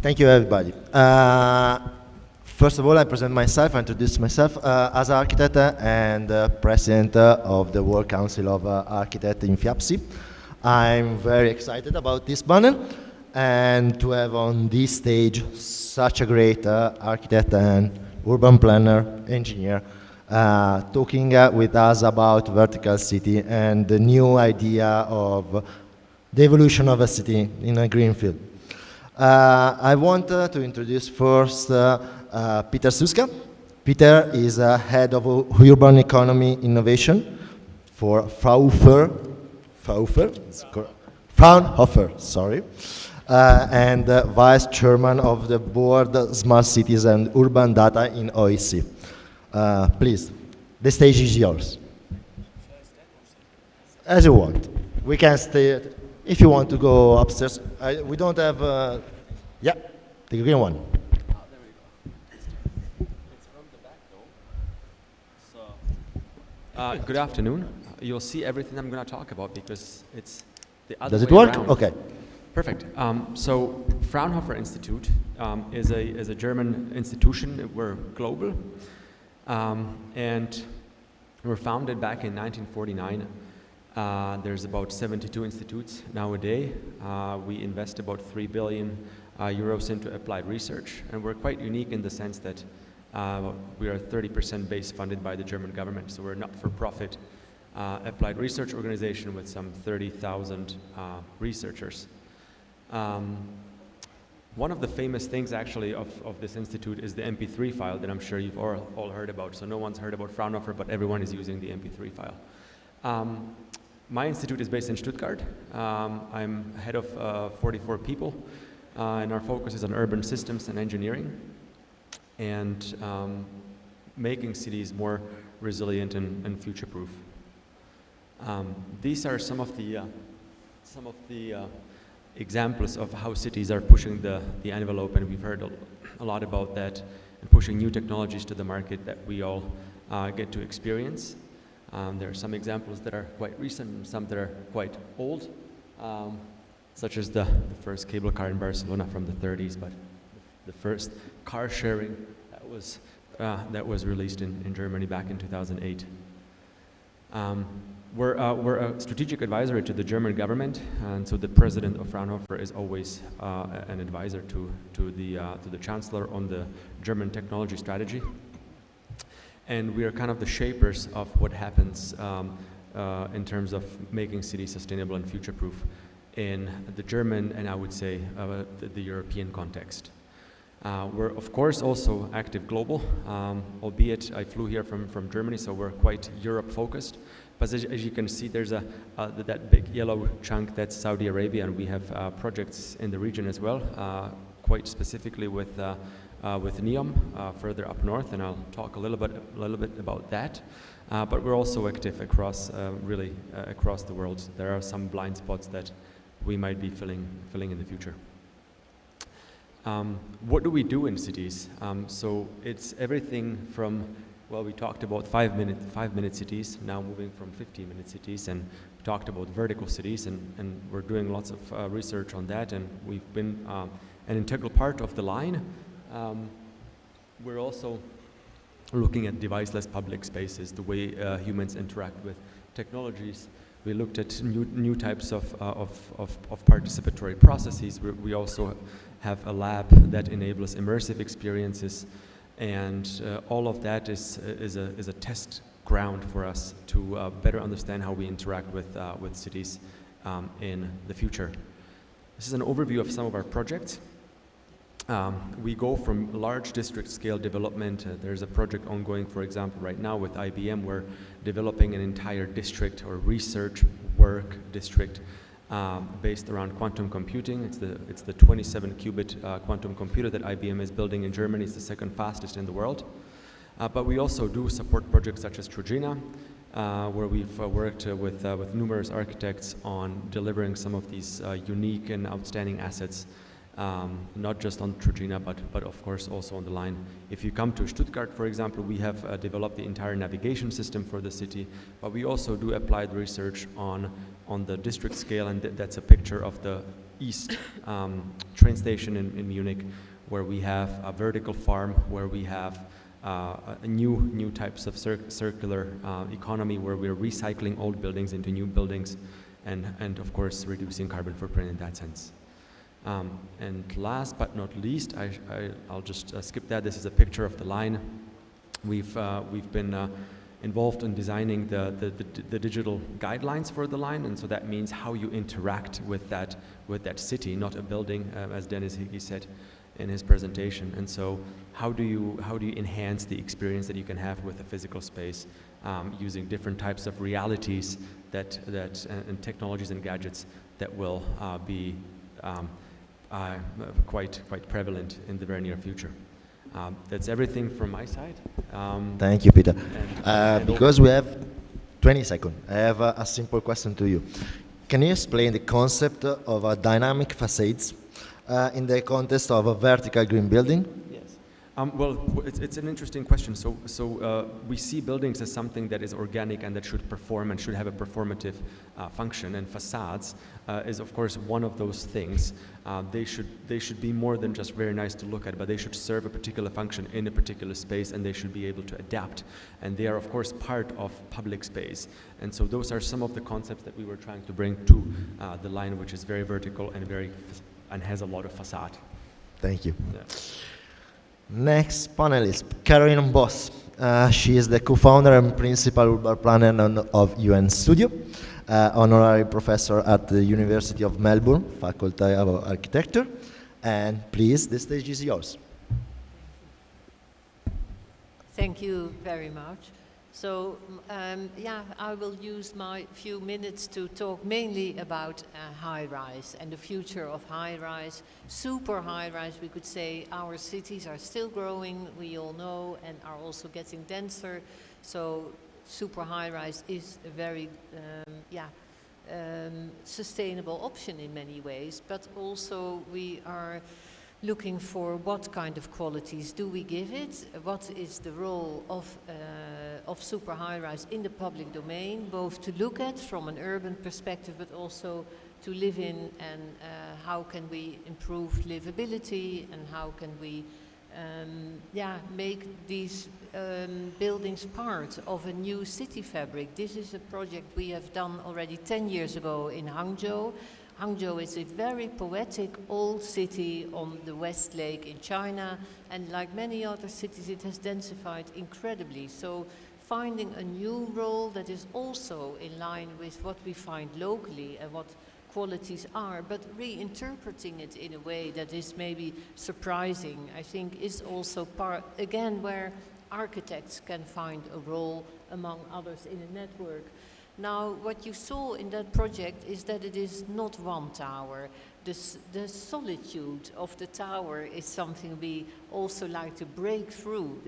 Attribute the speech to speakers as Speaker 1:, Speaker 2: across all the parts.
Speaker 1: Thank you, everybody. First of all, I present myself, I introduce myself as architect and president of the World Council of Architects in FIAPSI. I'm very excited about this panel and to have on this stage such a great architect and urban planner, engineer, talking with us about vertical city and the new idea of the evolution of a city in a green field. I want to introduce first Peter Suska. Peter is head of urban economy innovation for Fraunhofer, sorry, and vice chairman of the board Smart Cities and Urban Data in OEC. Please, the stage is yours. As you want. We can stay. If you want to go upstairs, we don't have, yeah, the green one.
Speaker 2: There we go. It's from the back though. So, good afternoon. You'll see everything I'm going to talk about because it's the other way around.
Speaker 1: Does it work? Okay.
Speaker 2: Perfect. So Fraunhofer Institute is a German institution. We're global. And we were founded back in 1949. There's about 72 institutes nowadays. We invest about 3 billion euros into applied research, and we're quite unique in the sense that we are 30% base funded by the German government, so we're a not-for-profit applied research organization with some 30,000 researchers. One of the famous things actually of this institute is the MP3 file that I'm sure you've all heard about. So no one's heard about Fraunhofer, but everyone is using the MP3 file. My institute is based in Stuttgart. I'm head of 44 people, and our focus is on urban systems and engineering, and making cities more resilient and future-proof. These are some of the examples of how cities are pushing the envelope, and we've heard a lot about that, and pushing new technologies to the market that we all get to experience. There are some examples that are quite recent and some that are quite old, such as the first cable car in Barcelona from the 30s, but the first car sharing that was released in Germany back in 2008. We're a strategic advisory to the German government, and so the president of Fraunhofer is always an advisor to the chancellor on the German technology strategy. And we are kind of the shapers of what happens in terms of making cities sustainable and future-proof in the German and I would say the European context. We're of course also active global, albeit I flew here from Germany, so we're quite Europe-focused. But as you can see, there's that big yellow chunk that's Saudi Arabia, and we have projects in the region as well, quite specifically with NEOM further up north, and I'll talk a little bit about that. But we're also active across really across the world. There are some blind spots that we might be filling in the future. What do we do in cities? So it's everything from, well, we talked about 5-minute cities, now moving from 15-minute cities, and we talked about vertical cities, and we're doing lots of research on that, and we've been an integral part of the line. We're also looking at deviceless public spaces, the way humans interact with technologies. We looked at new types of participatory processes. We also have a lab that enables immersive experiences, and all of that is a test ground for us to better understand how we interact with cities in the future. This is an overview of some of our projects. We go from large district scale development. There's a project ongoing, for example, right now with IBM. We're developing an entire district or research work district based around quantum computing. It's the 27-qubit quantum computer that IBM is building in Germany. It's the second fastest in the world. But we also do support projects such as Trojena, where we've worked with numerous architects on delivering some of these unique and outstanding assets, not just on Trojena, but of course also on the line. If you come to Stuttgart, for example, we have developed the entire navigation system for the city, but we also do applied research on the district scale, and that's a picture of the east train station in Munich, where we have a vertical farm, where we have a new types of circular economy, where we're recycling old buildings into new buildings, and of course reducing carbon footprint in that sense. And last but not least, I'll just skip that. This is a picture of the line. We've been involved in designing the digital guidelines for the line, and so that means how you interact with that city, not a building, as Dennis Higgy said in his presentation. And so how do you enhance the experience that you can have with a physical space using different types of realities and technologies and gadgets that will be quite prevalent in the very near future. That's everything from my side.
Speaker 1: Thank you, Peter.
Speaker 2: And
Speaker 1: Because we have 20 seconds, I have a simple question to you. Can you explain the concept of a dynamic facades in the context of a vertical green building?
Speaker 2: Well, it's an interesting question. So we see buildings as something that is organic and that should perform and should have a performative function. And facades is, of course, one of those things. They should be more than just very nice to look at, but they should serve a particular function in a particular space, and they should be able to adapt. And they are, of course, part of public space. And so those are some of the concepts that we were trying to bring to the line, which is very vertical and has a lot of facade.
Speaker 1: Thank you.
Speaker 2: Yeah.
Speaker 1: Next panelist, Caroline Boss. She is the co-founder and principal urban planner of UN Studio, honorary professor at the University of Melbourne, Faculty of Architecture. And please, the stage is yours.
Speaker 3: Thank you very much. So, I will use my few minutes to talk mainly about high-rise and the future of high-rise. Super high-rise, we could say. Our cities are still growing, we all know, and are also getting denser. So, super high-rise is a very sustainable option in many ways, but also we are looking for what kind of qualities do we give it, what is the role of super high-rise in the public domain, both to look at from an urban perspective, but also to live in, and how can we improve livability, and how can we make these buildings part of a new city fabric. This is a project we have done already 10 years ago in Hangzhou. Hangzhou is a very poetic old city on the West Lake in China, and like many other cities, it has densified incredibly. So finding a new role that is also in line with what we find locally and what qualities are, but reinterpreting it in a way that is maybe surprising, I think is also part, again, where architects can find a role among others in a network. Now, what you saw in that project is that it is not one tower. The solitude of the tower is something we also like to break through.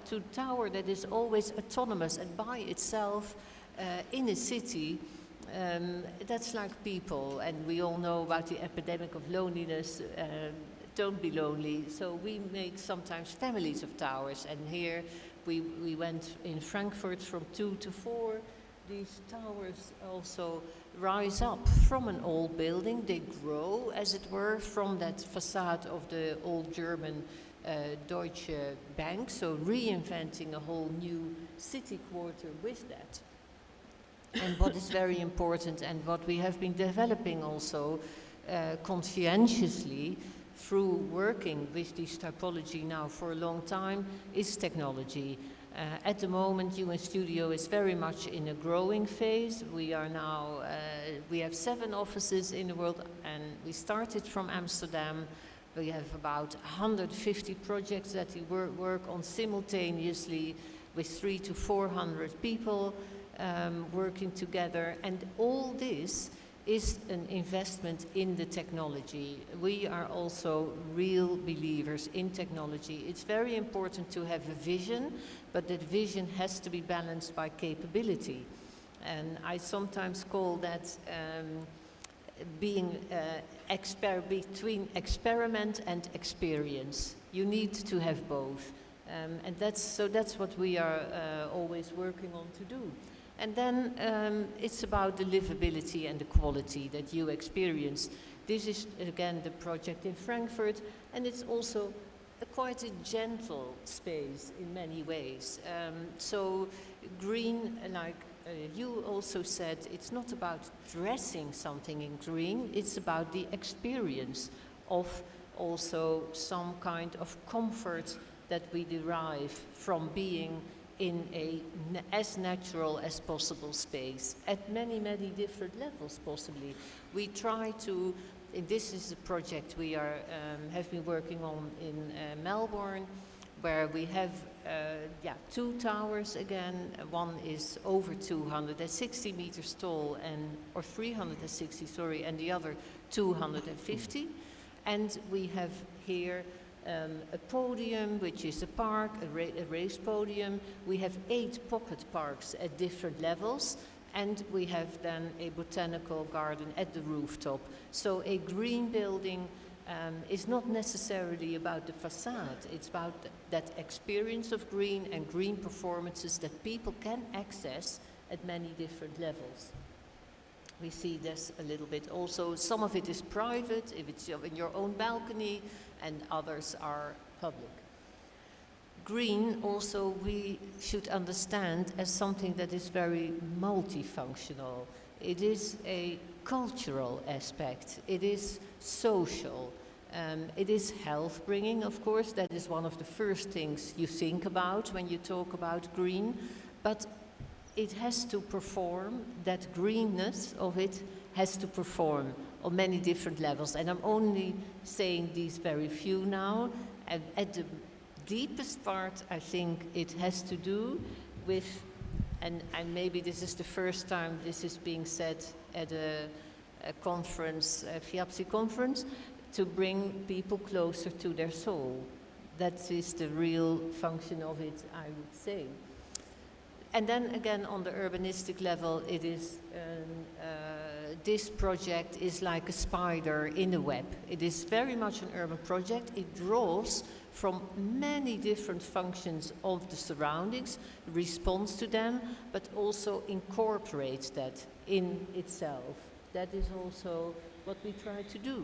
Speaker 3: To tower that is always autonomous and by itself in a city, that's like people, and we all know about the epidemic of loneliness. Don't be lonely. So we make sometimes families of towers, and here we went in Frankfurt from 2 to 4. These towers also rise up from an old building. They grow, as it were, from that facade of the old German Deutsche Bank, so reinventing a whole new city quarter with that. And what is very important, and what we have been developing also conscientiously through working with this typology now for a long time, is technology. At the moment, UN Studio is very much in a growing phase. We are now, we have 7 offices in the world, and we started from Amsterdam. We have about 150 projects that we work on simultaneously with 300 to 400 people working together. And all this is an investment in the technology. We are also real believers in technology. It's very important to have a vision, but that vision has to be balanced by capability. And I sometimes call that being between experiment and experience. You need to have both. And that's what we are always working on to do. And then it's about the livability and the quality that you experience. This is again the project in Frankfurt, and it's also quite a gentle space in many ways. So green, like you also said, it's not about dressing something in green, it's about the experience of also some kind of comfort that we derive from being in as natural as possible space at many, many different levels possibly. We try to, and this is a project we have been working on in Melbourne, where we have 2 towers again. One is over 260 meters tall, or 360, sorry, and the other 250. And we have here a podium, which is a park, a raised podium. We have 8 pocket parks at different levels, and we have then a botanical garden at the rooftop. So a green building is not necessarily about the facade, it's about that experience of green and green performances that people can access at many different levels. We see this a little bit also. Some of it is private, if it's in your own balcony, and others are public. Green also we should understand as something that is very multifunctional. It is a cultural aspect, it is social, it is health bringing, of course. That is one of the first things you think about when you talk about green, but it has to perform, that greenness of it has to perform on many different levels. And I'm only saying these very few now. At the deepest part, I think it has to do with, and maybe this is the first time this is being said at a conference, a FIAPSI conference, to bring people closer to their soul. That is the real function of it, I would say. And then again, on the urbanistic level, it is this project is like a spider in a web. It is very much an urban project. It draws from many different functions of the surroundings, responds to them, but also incorporates that in itself. That is also what we try to do.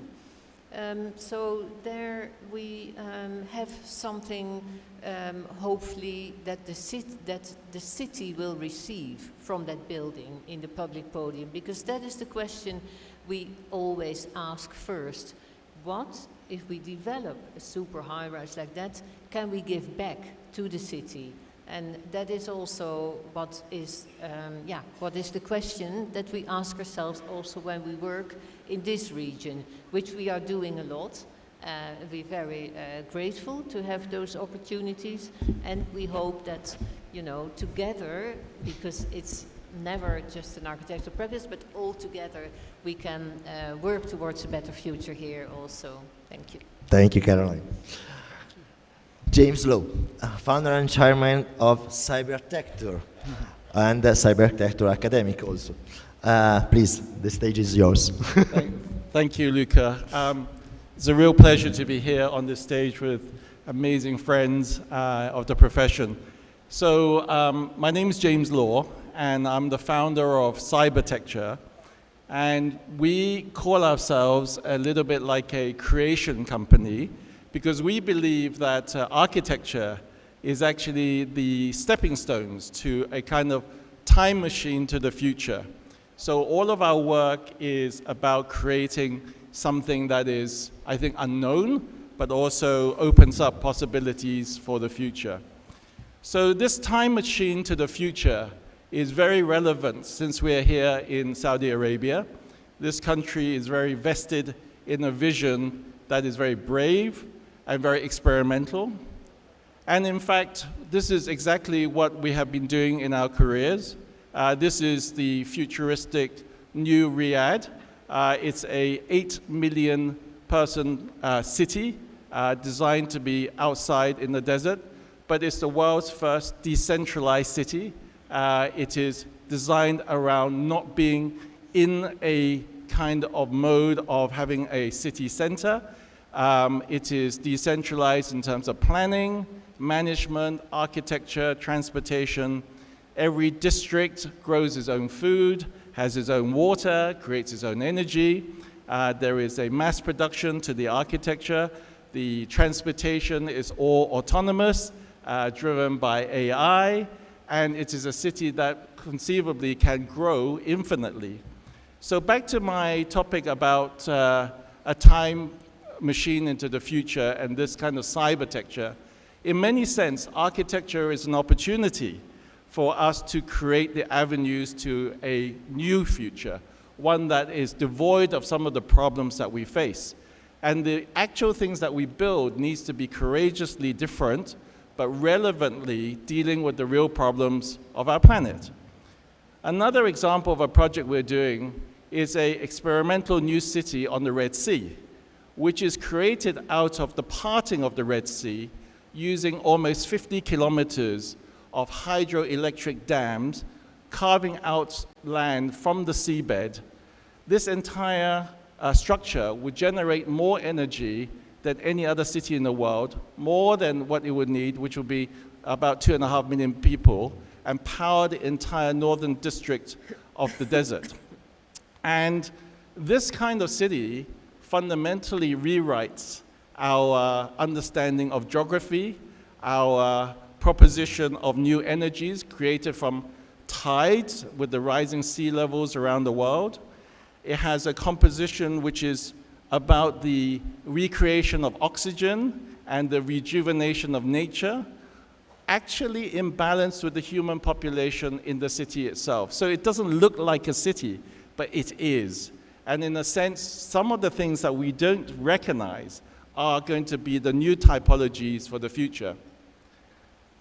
Speaker 3: So there we have something, hopefully, that the city will receive from that building in the public podium, because that is the question we always ask first. What, if we develop a super high-rise like that, can we give back to the city? And that is also what is the question that we ask ourselves also when we work in this region, which we are doing a lot. We're very grateful to have those opportunities, and we hope that, together, because it's never just an architectural practice, but all together we can work towards a better future here also. Thank you.
Speaker 1: Thank you, Caroline. James Lowe, founder and chairman of Cyberarchitecture and Cyberarchitecture Academic also. Please, the stage is yours.
Speaker 4: Thank you, Luca. It's a real pleasure to be here on this stage with amazing friends of the profession. So my name is James Law, and I'm the founder of Cyberarchitecture. And we call ourselves a little bit like a creation company, because we believe that architecture is actually the stepping stones to a kind of time machine to the future. So all of our work is about creating something that is, I think, unknown, but also opens up possibilities for the future. So this time machine to the future is very relevant since we're here in Saudi Arabia. This country is very vested in a vision that is very brave and very experimental. And in fact, this is exactly what we have been doing in our careers. This is the futuristic new Riyadh. It's a 8 million person city designed to be outside in the desert, but it's the world's first decentralized city. It is designed around not being in a kind of mode of having a city center. It is decentralized in terms of planning, management, architecture, transportation. Every district grows its own food, has its own water, creates its own energy. There is a mass production to the architecture. The transportation is all autonomous, driven by AI, and it is a city that conceivably can grow infinitely. So back to my topic about a time machine into the future and this kind of cybertecture. In many sense, architecture is an opportunity for us to create the avenues to a new future, one that is devoid of some of the problems that we face. And the actual things that we build needs to be courageously different, but relevantly dealing with the real problems of our planet. Another example of a project we're doing is an experimental new city on the Red Sea, which is created out of the parting of the Red Sea using almost 50 kilometers of hydroelectric dams, carving out land from the seabed. This entire structure would generate more energy than any other city in the world, more than what it would need, which would be about 2.5 million people, and power the entire northern district of the desert. And this kind of city fundamentally rewrites our understanding of geography, our proposition of new energies created from tides with the rising sea levels around the world. It has a composition which is about the recreation of oxygen and the rejuvenation of nature, actually in balance with the human population in the city itself. So it doesn't look like a city, but it is. And in a sense, some of the things that we don't recognize are going to be the new typologies for the future.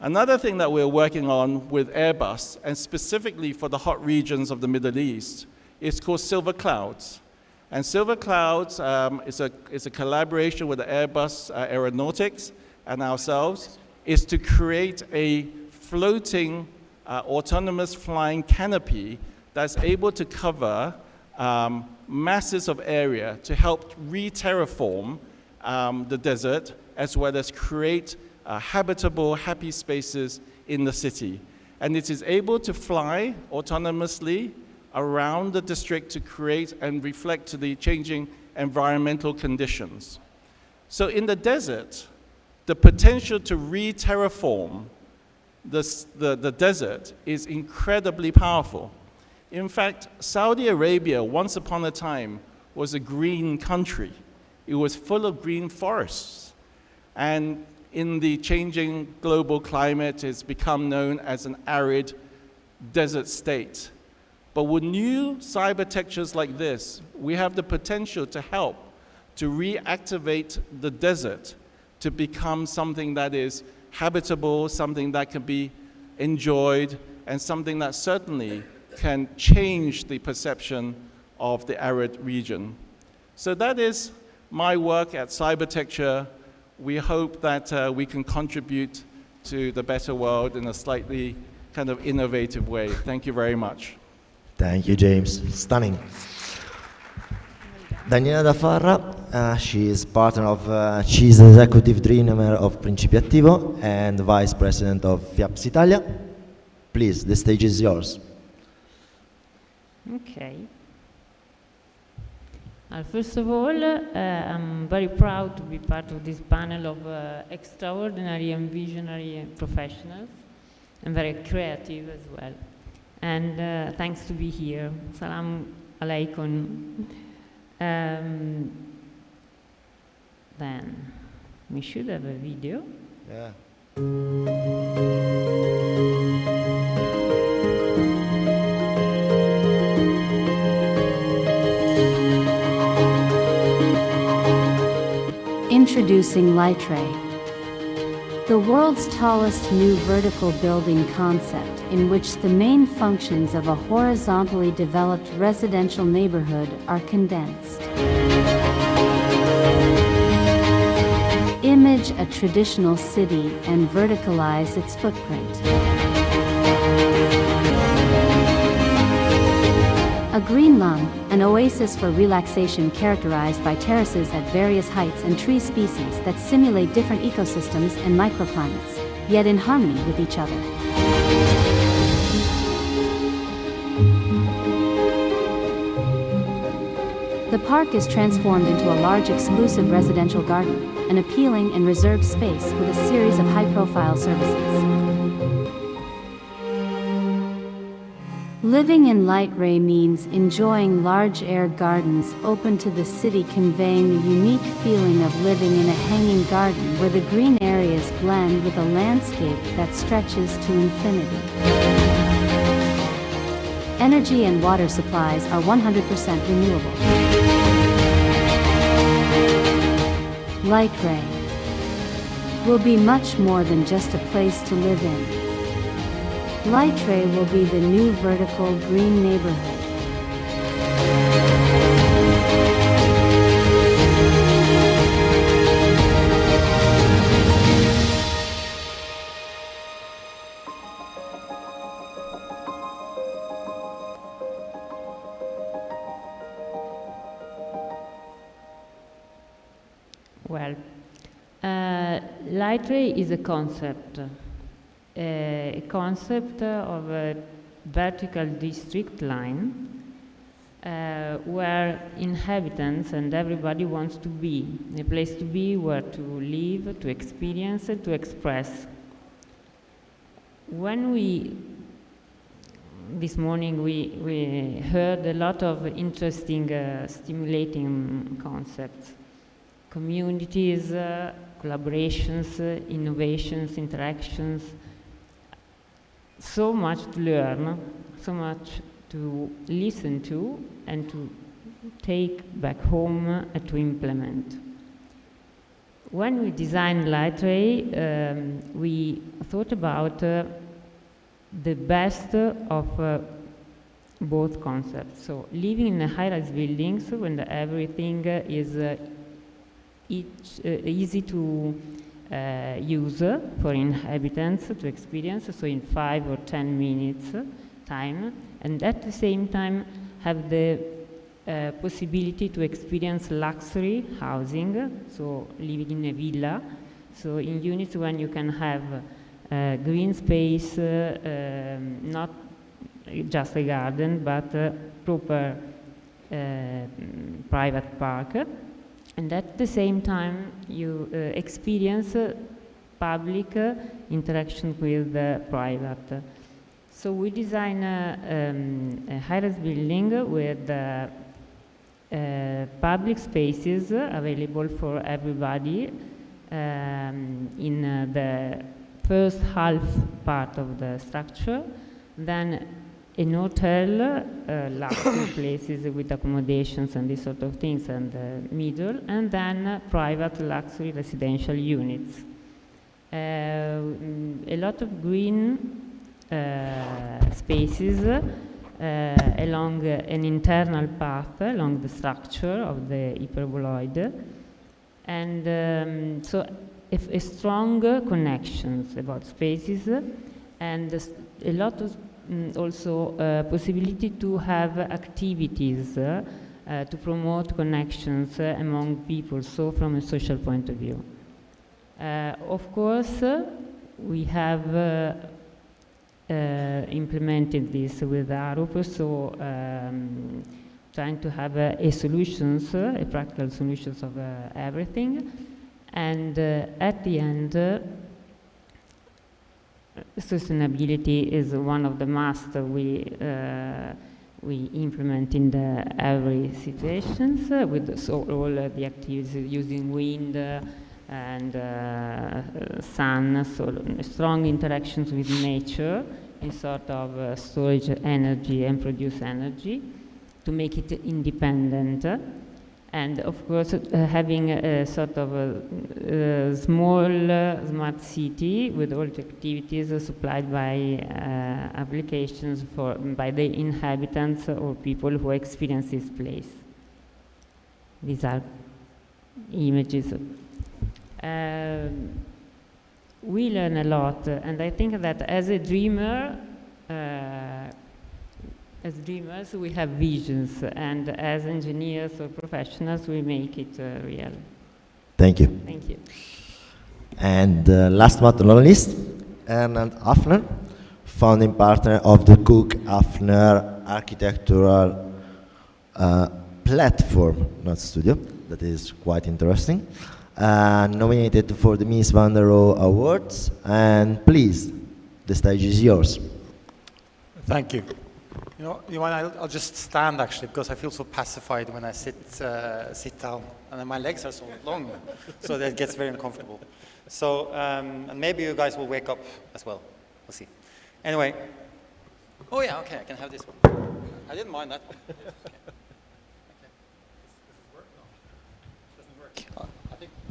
Speaker 4: Another thing that we're working on with Airbus, and specifically for the hot regions of the Middle East, is called Silver Clouds. And Silver Clouds is a collaboration with the Airbus Aeronautics and ourselves, is to create a floating autonomous flying canopy that's able to cover masses of area to help re-terraform the desert, as well as create habitable, happy spaces in the city. And it is able to fly autonomously around the district to create and reflect to the changing environmental conditions. So in the desert, the potential to re-terraform the desert is incredibly powerful. In fact, Saudi Arabia, once upon a time, was a green country. It was full of green forests. And in the changing global climate, it's become known as an arid desert state. But with new cybertectures like this, we have the potential to help to reactivate the desert to become something that is habitable, something that can be enjoyed, and something that certainly can change the perception of the arid region. So that is my work at Cybertecture. We hope that we can contribute to the better world in a slightly kind of innovative way. Thank you very much.
Speaker 1: Thank you, James. Stunning. Daniela Da Farra, she is partner of Chief Executive Dreamer of Principi Attivo and Vice President of FIAPS Italia. Please, the stage is yours.
Speaker 5: Okay. First of all, I'm very proud to be part of this panel of extraordinary and visionary professionals, and very creative as well. And thanks to be here. Salam alaikum. Then we should have a video.
Speaker 1: Yeah.
Speaker 6: Introducing Lightray, the world's tallest new vertical building concept in which the main functions of a horizontally developed residential neighborhood are condensed. Image a traditional city and verticalize its footprint. A green lung, an oasis for relaxation characterized by terraces at various heights and tree species that simulate different ecosystems and microclimates, yet in harmony with each other. The park is transformed into a large exclusive residential garden, an appealing and reserved space with a series of high-profile services. Living in light ray means enjoying large air gardens open to the city, conveying the unique feeling of living in a hanging garden where the green areas blend with a landscape that stretches to infinity. Energy and water supplies are 100% renewable. Light ray will be much more than just a place to live in. Light ray will be the new vertical green neighborhood.
Speaker 5: Well, light ray is a concept of a vertical district line where inhabitants and everybody wants to be, a place to be where to live, to experience, to express. This morning we heard a lot of interesting, stimulating concepts. Communities, collaborations, innovations, interactions. So much to learn, so much to listen to and to take back home to implement. When we designed Light Ray, we thought about the best of both concepts. So living in high-rise buildings when everything is easy to use for inhabitants to experience, so in 5 or 10 minutes time, and at the same time have the possibility to experience luxury housing, so living in a villa, so in units when you can have green space, not just a garden, but proper private park. And at the same time, you experience public interaction with private. So we design a high-rise building with public spaces available for everybody in the first half part of the structure, then in hotel, luxury places with accommodations and these sort of things, and middle, and then private luxury residential units. A lot of green spaces along an internal path along the structure of the hyperboloid, and so a strong connections about spaces, and a lot of also possibility to have activities to promote connections among people, so from a social point of view. Of course, we have implemented this with Arup, so trying to have a solutions, a practical solutions of everything, and at the end, sustainability is one of the must we implement in every situations with all the activities using wind and sun, so strong interactions with nature in sort of storage energy and produce energy to make it independent. And of course, having a sort of a small smart city with all the activities supplied by applications by the inhabitants or people who experience this place. These are images. We learn a lot, and I think that as a dreamer, as dreamers, we have visions, and as engineers or professionals, we make it real.
Speaker 1: Thank you.
Speaker 5: Thank you.
Speaker 1: And last but not least, Ernst Hafner, founding partner of the Cook Hafner Architectural platform, not studio, that is quite interesting. Nominated for the Miss Van der Rohe Awards, and please, the stage is yours.
Speaker 7: Thank you. You know, I'll just stand actually because I feel so pacified when I sit down, and then my legs are so long, so that gets very uncomfortable. So, and maybe you guys will wake up as well. We'll see. Anyway. Oh yeah, okay, I can have this one. I didn't mind that one.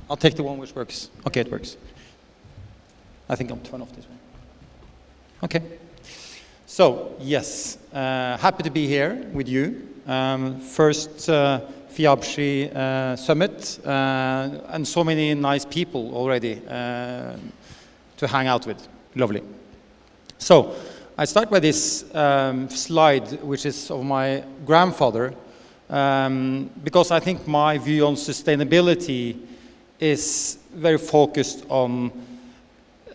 Speaker 7: I'll take the one which works. Okay, it works. I think I'll turn off this one. Okay. So, yes, happy to be here with you. First FIABSHI Summit, and so many nice people already to hang out with. Lovely. So, I start by this slide, which is of my grandfather, because I think my view on sustainability is very focused on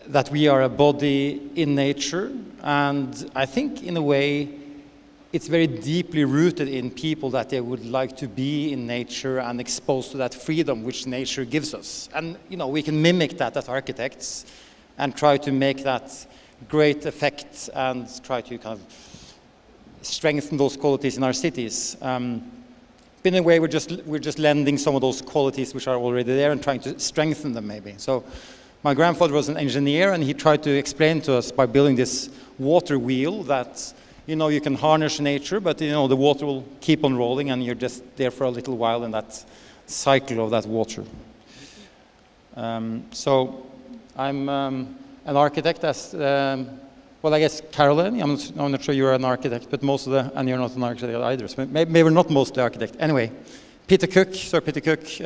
Speaker 7: that we are a body in nature, and I think in a way it's very deeply rooted in people that they would like to be in nature and exposed to that freedom which nature gives us. And you know, we can mimic that as architects and try to make that great effect and try to kind of strengthen those qualities in our cities. In a way, we're just lending some of those qualities which are already there and trying to strengthen them maybe. So my grandfather was an engineer, and he tried to explain to us by building this water wheel that, you know, you can harness nature, but you know, the water will keep on rolling and you're just there for a little while in that cycle of that water. So I'm an architect as, well, I guess Caroline, I'm not sure you're an architect, but most of the, and you're not an architect either, so maybe we're not mostly architect. Anyway, Sir Peter Cook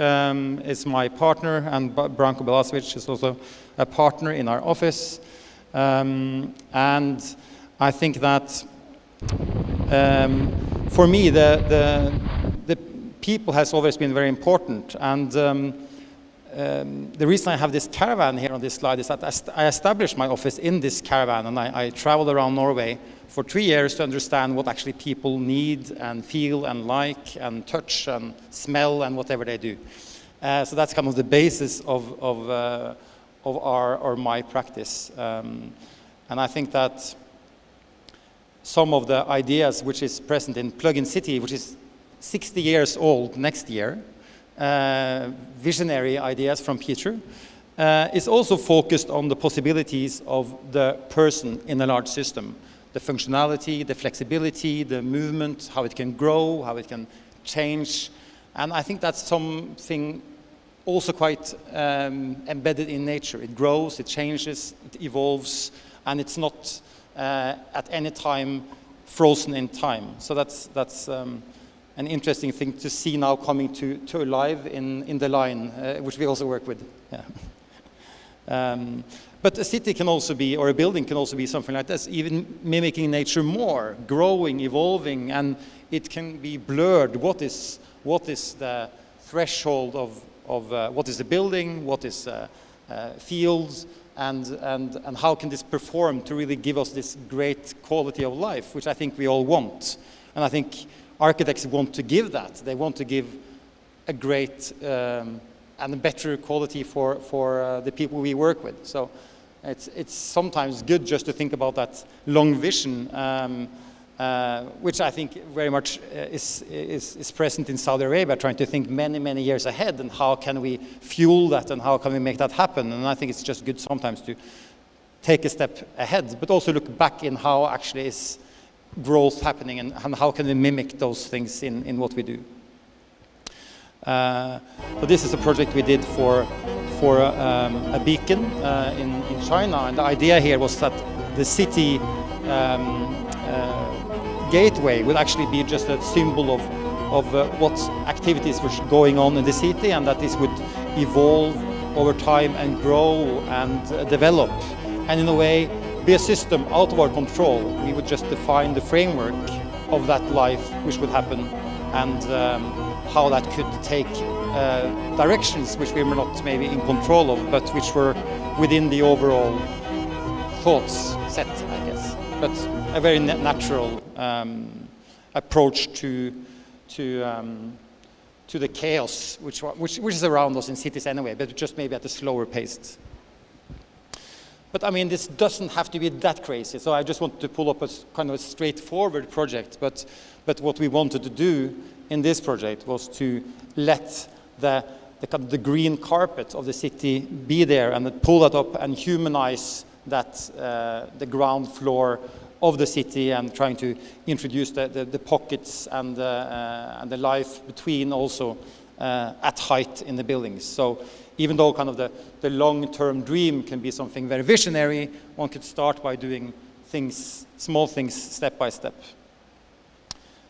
Speaker 7: is my partner, and Branko Belazovic is also a partner in our office. And I think that for me, the people has always been very important. And the reason I have this caravan here on this slide is that I established my office in this caravan, and I traveled around Norway for 3 years to understand what actually people need and feel and like and touch and smell and whatever they do. So that's kind of the basis of our or my practice. And I think that some of the ideas which is present in Plug-in City, which is 60 years old next year, visionary ideas from Peter, is also focused on the possibilities of the person in a large system. The functionality, the flexibility, the movement, how it can grow, how it can change. And I think that's something also quite embedded in nature. It grows, it changes, it evolves, and it's not at any time frozen in time. So that's an interesting thing to see now coming to life in the line, which we also work with. Yeah. But a city can also be, or a building can also be something like this, even mimicking nature more, growing, evolving, and it can be blurred. What is the threshold of what is the building, what is fields, and how can this perform to really give us this great quality of life, which I think we all want. And I think architects want to give that. They want to give a great and a better quality for the people we work with. So it's sometimes good just to think about that long vision, which I think very much is present in Saudi Arabia, trying to think many, many years ahead, and how can we fuel that and how can we make that happen. And I think it's just good sometimes to take a step ahead, but also look back in how actually is growth happening, and how can we mimic those things in what we do. So this is a project we did for a beacon in China, and the idea here was that the city gateway would actually be just a symbol of what activities were going on in the city, and that this would evolve over time and grow and develop, and in a way be a system out of our control. We would just define the framework of that life which would happen, and how that could take directions which we were not maybe in control of, but which were within the overall thoughts set, I guess. But a very natural approach to to the chaos which is around us in cities anyway, but just maybe at a slower pace. But I mean, this doesn't have to be that crazy. So I just wanted to pull up a kind of a straightforward project. But what we wanted to do in this project was to let the green carpet of the city be there and pull that up and humanize that the ground floor of the city, and trying to introduce the pockets and the life between also at height in the buildings. So even though kind of the long-term dream can be something very visionary, one could start by doing small things step by step.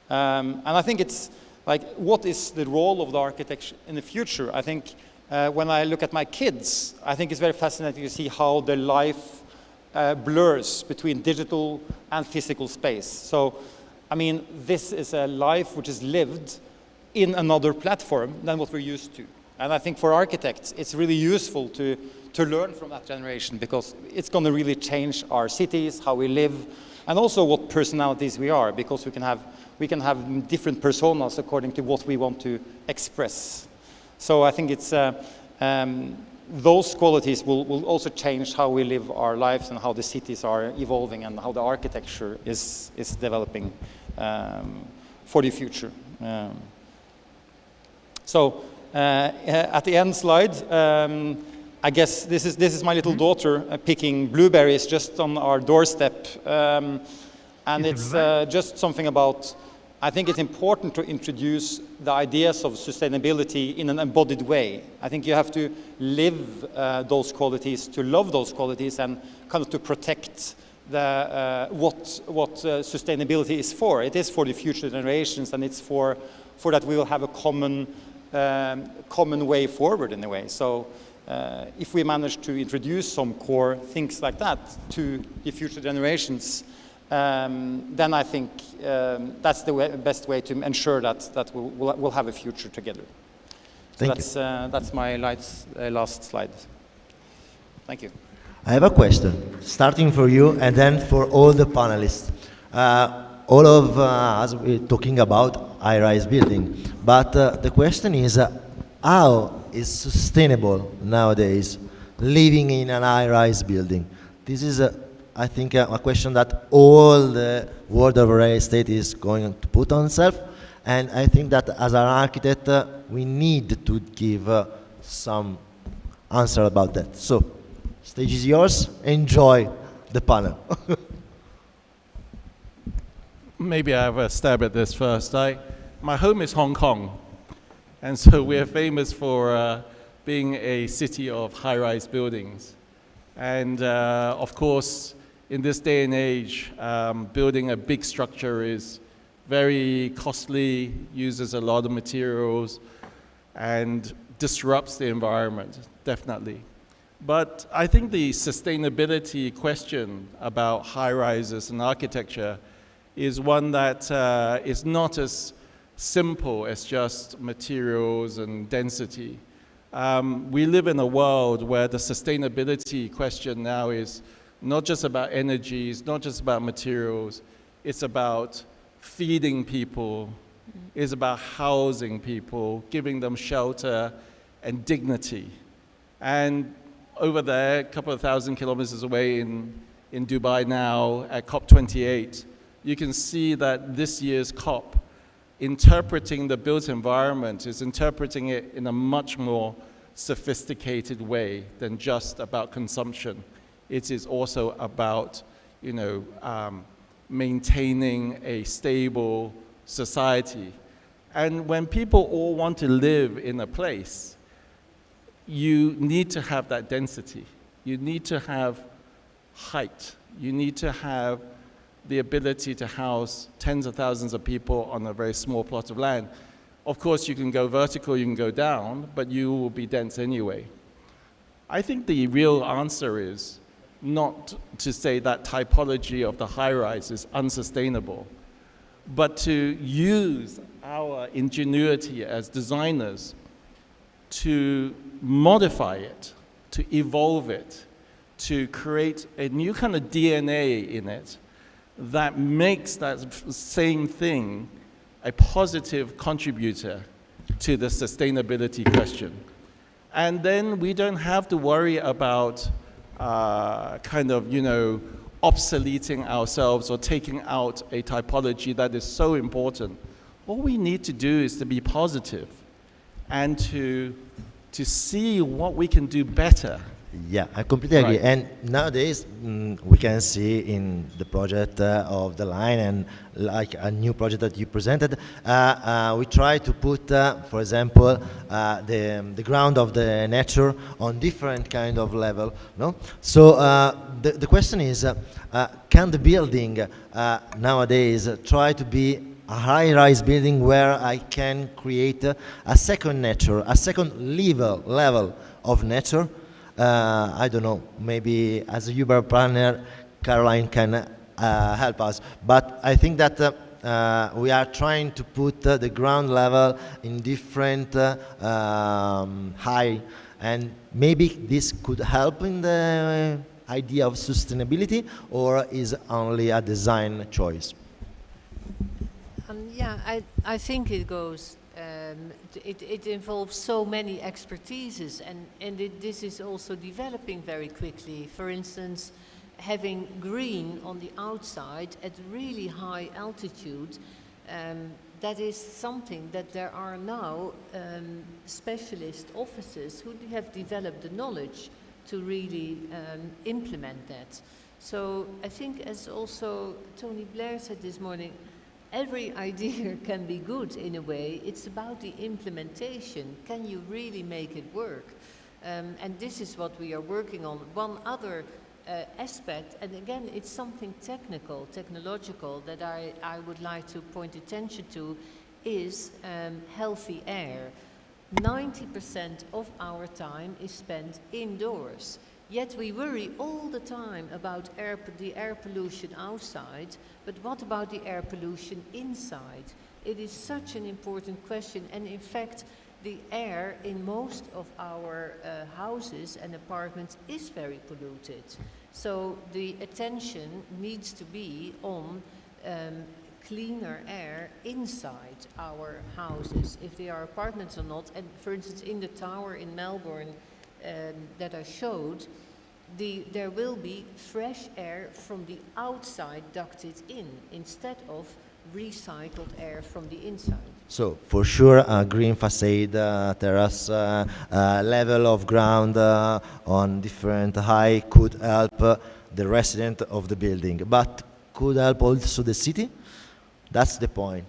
Speaker 7: And I think it's like, what is the role of the architecture in the future? I think when I look at my kids, I think it's very fascinating to see how their life blurs between digital and physical space. So, I mean, this is a life which is lived in another platform than what we're used to. And I think for architects, it's really useful to learn from that generation, because it's going to really change our cities, how we live, and also what personalities we are, because we can have different personas according to what we want to express. So I think it's those qualities will also change how we live our lives and how the cities are evolving and how the architecture is developing for the future. So at the end slide, I guess this is my little daughter picking blueberries just on our doorstep, and it's just something about, I think it's important to introduce the ideas of sustainability in an embodied way. I think you have to live those qualities, to love those qualities, and kind of to protect what sustainability is for. It is for the future generations, and it's for that we will have a common way forward in a way. So if we manage to introduce some core things like that to the future generations, then I think that's the best way to ensure that we'll have a future together. So that's my last slide. Thank you.
Speaker 1: I have a question, starting for you and then for all the panelists. All of us we're talking about high-rise building, but the question is, how is sustainable nowadays living in an high-rise building? This is I think a question that all the world of real estate is going to put on itself, and I think that as an architect we need to give some answer about that. So, stage is yours. Enjoy the panel.
Speaker 4: Maybe I have a stab at this first. My home is Hong Kong, and so we're famous for being a city of high-rise buildings. And of course, in this day and age, building a big structure is very costly, uses a lot of materials, and disrupts the environment, definitely. But I think the sustainability question about high-rises and architecture is one that is not as simple as just materials and density. We live in a world where the sustainability question now is not just about energy, it's not just about materials, it's about feeding people, it's about housing people, giving them shelter and dignity. And over there, a couple of thousand kilometers away in Dubai now, at COP28, you can see that this year's COP, interpreting the built environment, is interpreting it in a much more sophisticated way than just about consumption. It is also about, maintaining a stable society. And when people all want to live in a place, you need to have that density. You need to have height. You need to have the ability to house tens of thousands of people on a very small plot of land. Of course, you can go vertical, you can go down, but you will be dense anyway. I think the real answer is not to say that typology of the high-rise is unsustainable, but to use our ingenuity as designers to modify it, to evolve it, to create a new kind of DNA in it that makes that same thing a positive contributor to the sustainability question. And then we don't have to worry about obsoleting ourselves or taking out a typology that is so important. All we need to do is to be positive and to see what we can do better.
Speaker 1: Yeah, I completely agree.
Speaker 4: Right.
Speaker 1: And nowadays, we can see in the project of the line and like a new project that you presented, we try to put, for example, the ground of the nature on different kind of level. No, so the question is, can the building nowadays try to be a high-rise building where I can create a second nature, a second level of nature? I don't know, maybe as a urban planner, Caroline can help us. But I think that we are trying to put the ground level in different high, and maybe this could help in the idea of sustainability, or is only a design choice?
Speaker 3: Yeah, I think it goes. It involves so many expertises, and this is also developing very quickly. For instance, having green on the outside at really high altitude, that is something that there are now specialist offices who have developed the knowledge to really implement that. So I think, as also Tony Blair said this morning, every idea can be good in a way. It's about the implementation. Can you really make it work? And this is what we are working on. One other aspect, and again, it's something technological that I would like to point attention to, is healthy air. 90% of our time is spent indoors. Yet we worry all the time about the air pollution outside, but what about the air pollution inside? It is such an important question, and in fact, the air in most of our houses and apartments is very polluted. So the attention needs to be on cleaner air inside our houses, if they are apartments or not. And for instance, in the tower in Melbourne, that I showed, there will be fresh air from the outside ducted in instead of recycled air from the inside.
Speaker 1: So for sure, a green facade, terrace, level of ground on different height could help the resident of the building, but could help also the city. That's the point.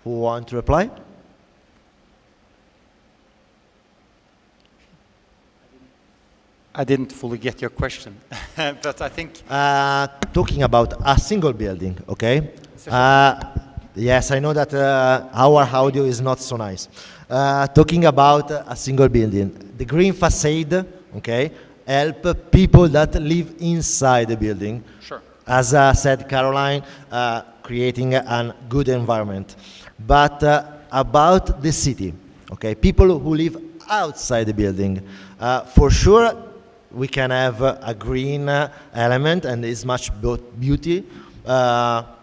Speaker 1: Who want to reply?
Speaker 7: I didn't fully get your question, but I think...
Speaker 1: Talking about a single building, okay? Yes, I know that our audio is not so nice. Talking about a single building, the green facade, okay, help people that live inside the building.
Speaker 7: Sure.
Speaker 1: As said Caroline, creating a good environment. But about the city, okay, people who live outside the building, for sure, we can have a green element, and it's much beauty,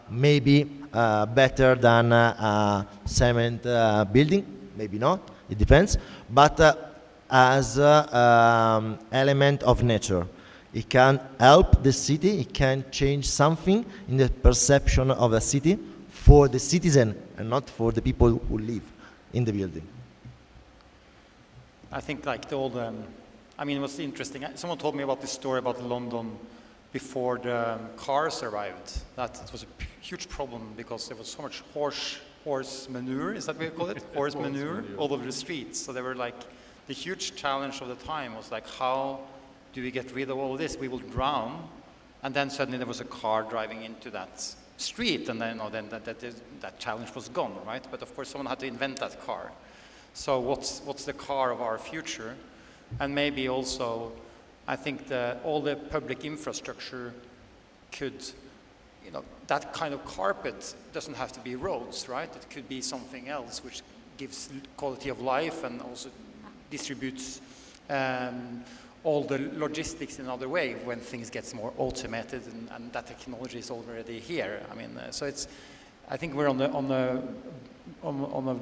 Speaker 1: maybe better than a cement building, maybe not, it depends, but as element of nature. It can help the city, it can change something in the perception of a city for the citizen and not for the people who live in the building.
Speaker 7: I think like it was interesting. Someone told me about this story about London before the cars arrived. That it was a huge problem because there was so much horse manure, is that what you call it? Horse manure all over the streets. So they were like, the huge challenge of the time was like, how do we get rid of all of this? We will drown. And then suddenly there was a car driving into that street, and then that challenge was gone, right? But of course someone had to invent that car. So what's the car of our future? And maybe also, I think that all the public infrastructure could, that kind of carpet doesn't have to be roads, right? It could be something else which gives quality of life and also distributes all the logistics in another way when things get more automated, and that technology is already here. So I think we're on the on a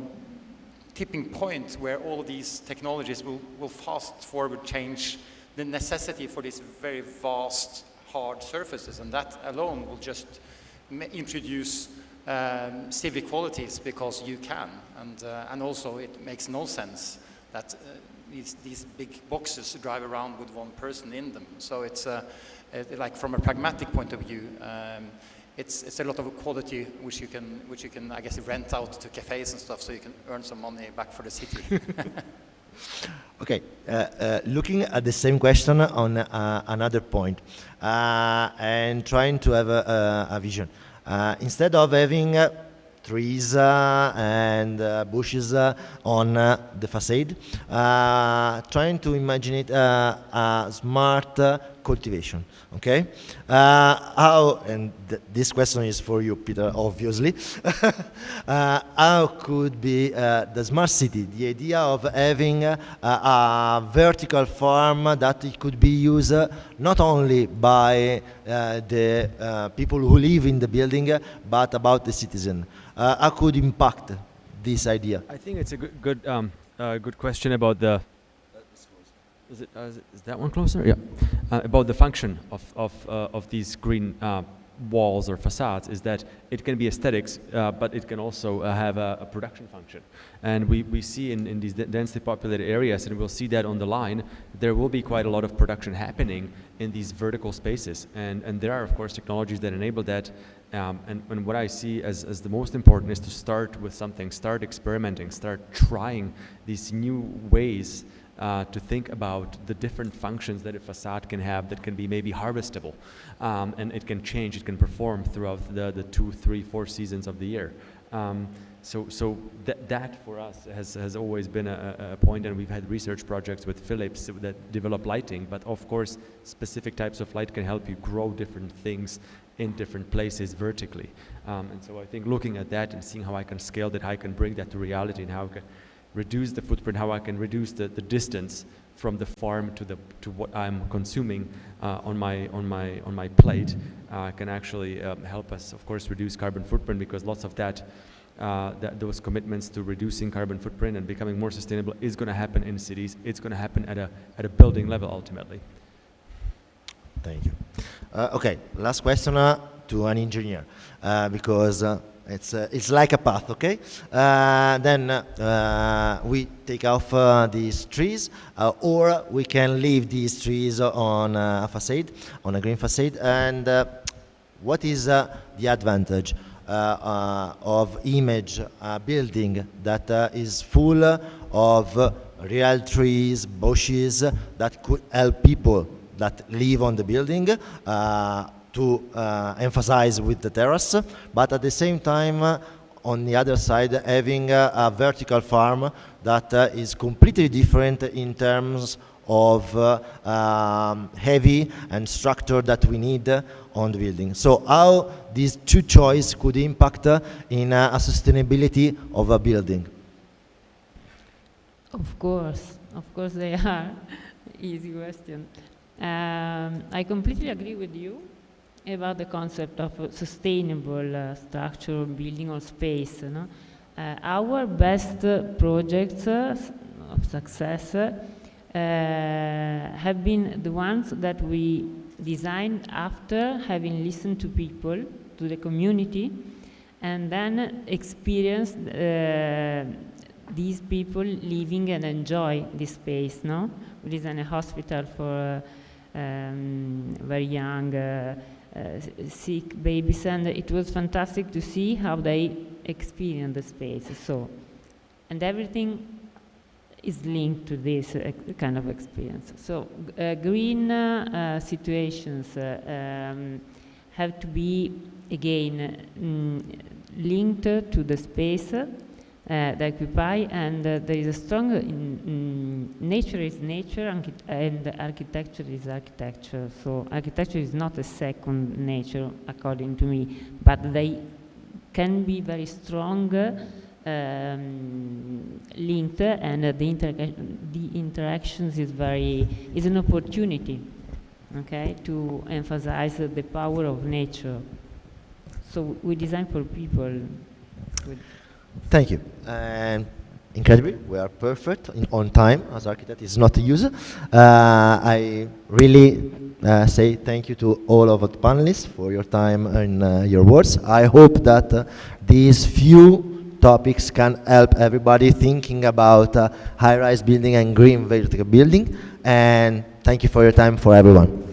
Speaker 7: tipping point where all of these technologies will fast forward change the necessity for these very vast, hard surfaces, and that alone will just introduce civic qualities because you can, and also it makes no sense that these big boxes drive around with one person in them. So it's like from a pragmatic point of view, it's a lot of quality which you can I guess rent out to cafes and stuff, so you can earn some money back for the city.
Speaker 1: Okay, looking at the same question on another point, and trying to have a vision. Instead of having trees and bushes on the facade, trying to imagine it a smart cultivation, okay? How, and this question is for you, Peter, obviously. How could be the smart city, the idea of having a vertical farm that it could be used not only by the people who live in the building, but about the citizen? How could impact this idea?
Speaker 2: I think it's a good question about the. Is that one closer? Yeah. About the function of these green walls or facades is that it can be aesthetics, but it can also have a production function. And we see in these densely populated areas, and we'll see that on the line, there will be quite a lot of production happening in these vertical spaces. And there are, of course, technologies that enable that. And what I see as the most important is to start with something, start experimenting, start trying these new ways to think about the different functions that a facade can have that can be maybe harvestable. And it can change, it can perform throughout the 2, 3, 4 seasons of the year. So that for us has always been a point, and we've had research projects with Philips that develop lighting, but of course specific types of light can help you grow different things in different places vertically. And so I think looking at that and seeing how I can scale that, how I can bring that to reality, and how I can reduce the footprint, how I can reduce the distance from the farm to what I'm consuming on my plate, can actually help us, of course, reduce carbon footprint, because lots of those commitments to reducing carbon footprint and becoming more sustainable is going to happen in cities. It's going to happen at a building level ultimately.
Speaker 1: Thank you. Okay, last question to an engineer, because it's like a path, okay? Then we take off these trees, or we can leave these trees on a facade, on a green facade. And what is the advantage of image building that is full of real trees, bushes that could help people that live on the building to emphasize with the terrace, but at the same time, on the other side, having a vertical farm that is completely different in terms of heavy and structure that we need on the building. So how these two choices could impact in a sustainability of a building?
Speaker 5: Of course they are. Easy question. I completely agree with you about the concept of sustainable structure, building, or space. No? Our best projects of success have been the ones that we designed after having listened to people, to the community, and then experienced these people living and enjoy this space. No? We designed a hospital for very young, sick babies, and it was fantastic to see how they experience the space. So, and everything is linked to this kind of experience. So, green situations have to be again linked to the space they occupy, and there is a strong nature is nature, and architecture is architecture. So architecture is not a second nature, according to me, but they can be very strong linked, and the interactions is an opportunity, okay, to emphasize the power of nature. So we design for people.
Speaker 1: Thank you. And incredibly, we are perfect on time as architect is not a user. I really say thank you to all of the panelists for your time and your words. I hope that these few topics can help everybody thinking about high-rise building and green vertical building. And thank you for your time for everyone.